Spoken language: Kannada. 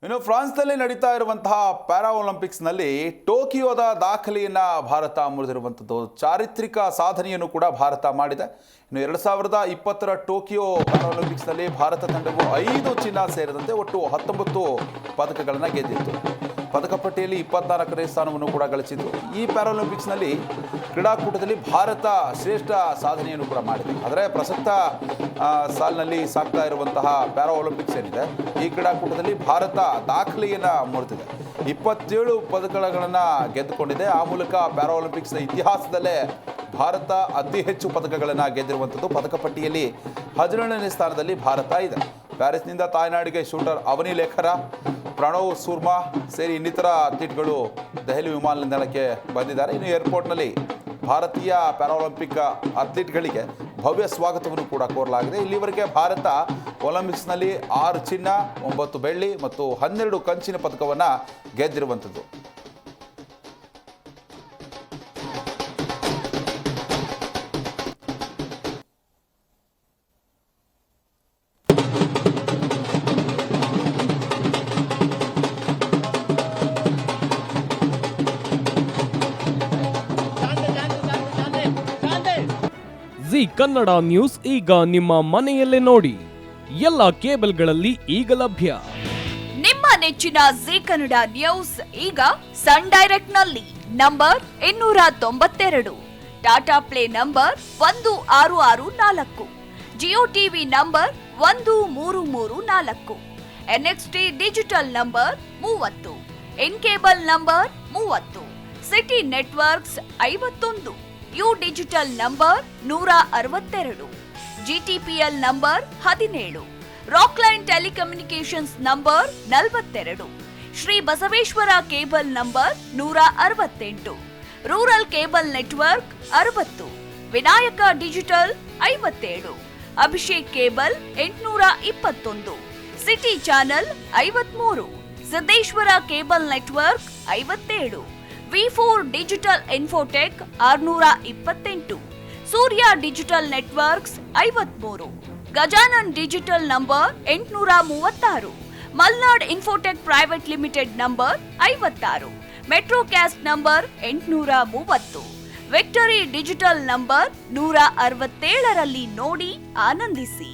ಇನ್ನು ಫ್ರಾನ್ಸ್ನಲ್ಲಿ ನಡೀತಾ ಇರುವಂತಹ ಪ್ಯಾರಾ ಒಲಿಂಪಿಕ್ಸ್ನಲ್ಲಿ ಟೋಕಿಯೋದ ದಾಖಲೆಯನ್ನು ಭಾರತ ಮುರಿದಿರುವಂಥದ್ದು ಚಾರಿತ್ರಿಕ ಸಾಧನೆಯನ್ನು ಕೂಡ ಭಾರತ ಮಾಡಿದೆ. ಇನ್ನು 2020ರ ಟೋಕಿಯೋ ಪ್ಯಾರಾ ಒಲಿಂಪಿಕ್ಸ್ನಲ್ಲಿ ಭಾರತ ತಂಡವು 5 ಚಿನ್ನ ಸೇರಿದಂತೆ ಒಟ್ಟು 19 ಪದಕಗಳನ್ನು ಗೆದ್ದಿತ್ತು. ಪದಕ ಪಟ್ಟಿಯಲ್ಲಿ 24ನೇ ಸ್ಥಾನವನ್ನು ಕೂಡ ಗಳಿಸಿತ್ತು. ಈ ಪ್ಯಾರಾ ಒಲಿಂಪಿಕ್ಸ್ನಲ್ಲಿ ಕ್ರೀಡಾಕೂಟದಲ್ಲಿ ಭಾರತ ಶ್ರೇಷ್ಠ ಸಾಧನೆಯನ್ನು ಕೂಡ ಮಾಡಿದೆ. ಆದರೆ ಪ್ರಸಕ್ತ ಸಾಲಿನಲ್ಲಿ ಸಾಗ್ತಾ ಇರುವಂತಹ ಪ್ಯಾರಾ ಒಲಿಂಪಿಕ್ಸ್ ಏನಿದೆ, ಈ ಕ್ರೀಡಾಕೂಟದಲ್ಲಿ ಭಾರತ ದಾಖಲೆಯನ್ನು ಮುರಿದಿದೆ. 27 ಪದಕಗಳನ್ನು ಗೆದ್ದುಕೊಂಡಿದೆ. ಆ ಮೂಲಕ ಪ್ಯಾರಾ ಒಲಿಂಪಿಕ್ಸ್ನ ಇತಿಹಾಸದಲ್ಲೇ ಭಾರತ ಅತಿ ಹೆಚ್ಚು ಪದಕಗಳನ್ನು ಗೆದ್ದಿರುವಂಥದ್ದು. ಪದಕ ಪಟ್ಟಿಯಲ್ಲಿ 17ನೇ ಸ್ಥಾನದಲ್ಲಿ ಭಾರತ ಇದೆ. ಪ್ಯಾರಿಸ್ನಿಂದ ತಾಯ್ನಾಡಿಗೆ ಶೂಟರ್ ಅವನಿ ಲೇಖರ, ಪ್ರಣವ್ ಸುರ್ಮಾ ಸೇರಿ ಇನ್ನಿತರ ಅಥ್ಲೀಟ್ಗಳು ದೆಹಲಿ ವಿಮಾನ ನಿಲ್ದಾಣಕ್ಕೆ ಬಂದಿದ್ದಾರೆ. ಇನ್ನು ಏರ್ಪೋರ್ಟ್ನಲ್ಲಿ ಭಾರತೀಯ ಪ್ಯಾರಾಒಲಿಂಪಿಕ್ ಅಥ್ಲೀಟ್ಗಳಿಗೆ ಭವ್ಯ ಸ್ವಾಗತವನ್ನು ಕೂಡ ಕೋರಲಾಗಿದೆ. ಇಲ್ಲಿವರೆಗೆ ಭಾರತ ಒಲಿಂಪಿಕ್ಸ್ನಲ್ಲಿ 6 ಚಿನ್ನ, 9 ಬೆಳ್ಳಿ ಮತ್ತು 12 ಕಂಚಿನ ಪದಕವನ್ನು ಗೆದ್ದಿರುವಂಥದ್ದು. ಜಿ ಕನ್ನಡ ನ್ಯೂಸ್ ಈಗ ನಿಮ್ಮ ಮನೆಯಲ್ಲೇ ನೋಡಿ. ಎಲ್ಲ ಕೇಬಲ್ಗಳಲ್ಲಿ ಈಗ ಲಭ್ಯ. ನಿಮ್ಮ ನೆಚ್ಚಿನ ಜಿ ಕನ್ನಡ ನ್ಯೂಸ್ ಈಗ ಸನ್ ಡೈರೆಕ್ಟ್ ನಲ್ಲಿ number 292, Tata play number 1664, Jio TV number 1334, NXT digital number 30, N cable number 30, city networks 51, U digital number 162, GTPL number 17, Rockline telecommunications number 42, Shri Basaveshwara cable number 168, rural cable network 60, Vinayaka digital 57, Abhishek cable 821, city channel 53, Siddeshwara cable network 57, V4 digital Infotech 628, ಸೂರ್ಯ digital networks 53, Gajanan digital number 836, Malnad infotech private limited number 56, Metrocast number 830, victory digital number 167ರಲ್ಲಿ ನೋಡಿ ಆನಂದಿಸಿ.